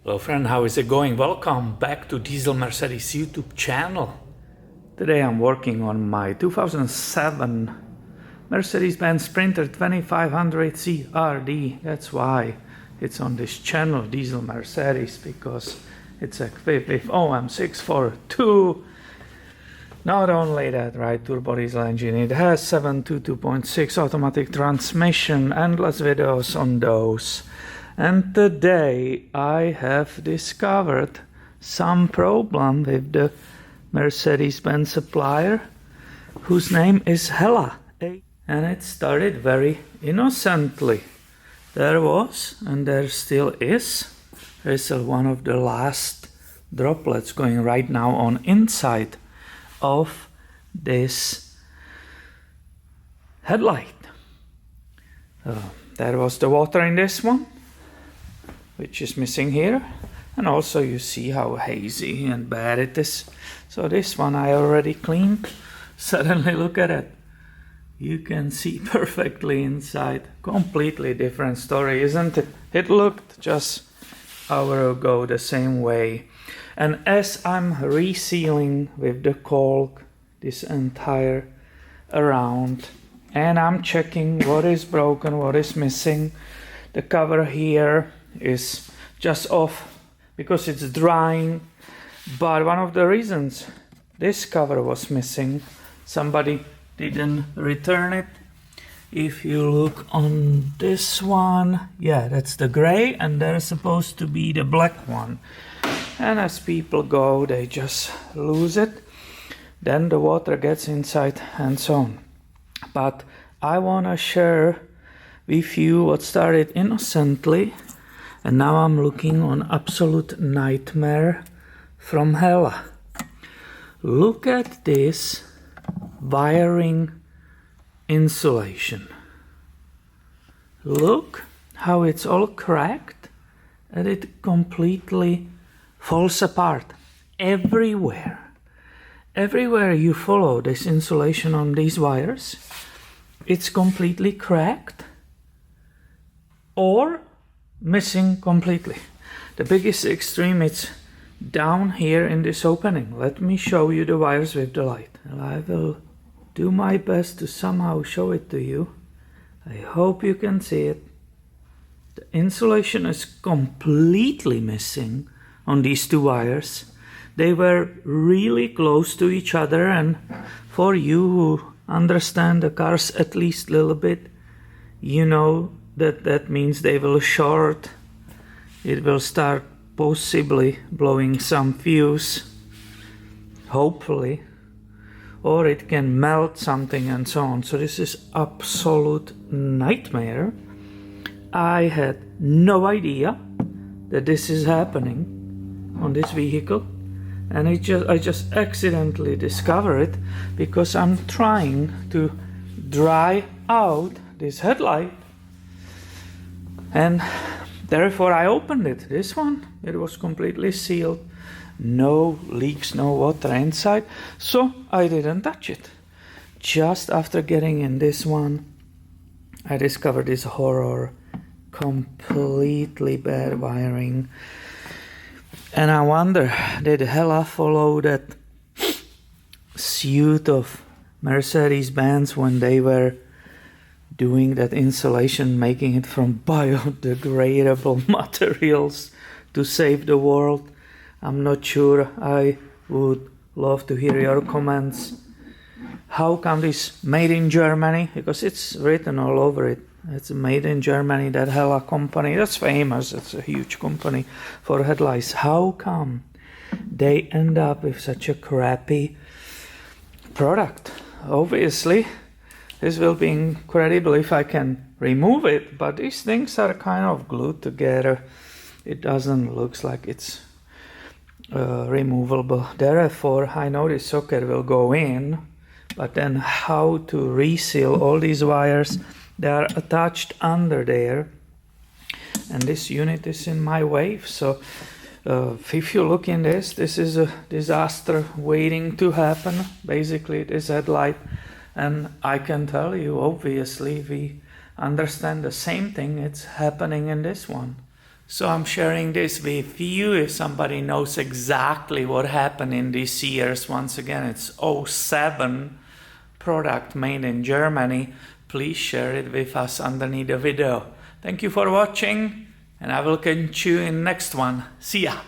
Hello friend, how is it going? Welcome back to Diesel Mercedes YouTube channel. Today I'm working on my 2007 Mercedes-Benz Sprinter 2500 CRD. That's why it's on this channel, Diesel Mercedes, because it's equipped with OM642. Not only that, right, turbo diesel engine, it has 722.6 automatic transmission, endless videos on those. And today I have discovered some problem with the Mercedes-Benz supplier, whose name is Hella. And it started very innocently. There was, and there still is, there's one of the last droplets going right now on inside of this headlight. There was the water in this one, which is missing here, and also you see how hazy and bad it is. So this one I already cleaned. Suddenly look at it, you can see perfectly inside. Completely different story, isn't it? It looked just an hour ago the same way. And as I'm resealing with the caulk this entire around, and I'm checking what is broken, what is missing, the cover here is just off because it's drying. But one of the reasons this cover was missing, somebody didn't return it. If you look on this one, yeah, that's the gray, and there's supposed to be the black one. And as people go, they just lose it. Then the water gets inside and so on. But I want to share with you what started innocently, and now I'm looking on absolute nightmare from Hella. Look at this wiring insulation. Look how it's all cracked and it completely falls apart everywhere. Everywhere you follow this insulation on these wires, it's completely cracked or missing completely. The biggest extreme is down here in this opening. Let me show you the wires with the light. And I will do my best to somehow show it to you. I hope you can see it. The insulation is completely missing on these two wires. They were really close to each other, and for you who understand the cars at least a little bit, you know that means they will short. It will start possibly blowing some fuse, hopefully, or it can melt something and so on. So this is absolute nightmare. I had no idea that this is happening on this vehicle, and I just accidentally discovered it because I'm trying to dry out this headlight, and therefore I opened it. This one, it was completely sealed, no leaks, no water inside, so I didn't touch it. Just after getting in this one, I discovered this horror, completely bad wiring. And I wonder, did Hella follow that suit of Mercedes-Benz when they were doing that insulation, making it from biodegradable materials to save the world? I'm not sure. I would love to hear your comments. How come this made in Germany? Because it's written all over it. It's made in Germany, that Hella company. That's famous. It's a huge company for headlights. How come they end up with such a crappy product? Obviously, this will be incredible if I can remove it, but these things are kind of glued together. It doesn't look like it's removable. Therefore, I know this socket will go in, but then how to reseal all these wires? They are attached under there, and this unit is in my way. So if you look in this is a disaster waiting to happen, basically this headlight. And I can tell you, obviously, we understand the same thing. It's happening in this one. So I'm sharing this with you. If somebody knows exactly what happened in these years, once again, it's 07 product made in Germany. Please share it with us underneath the video. Thank you for watching, and I will catch you in next one. See ya!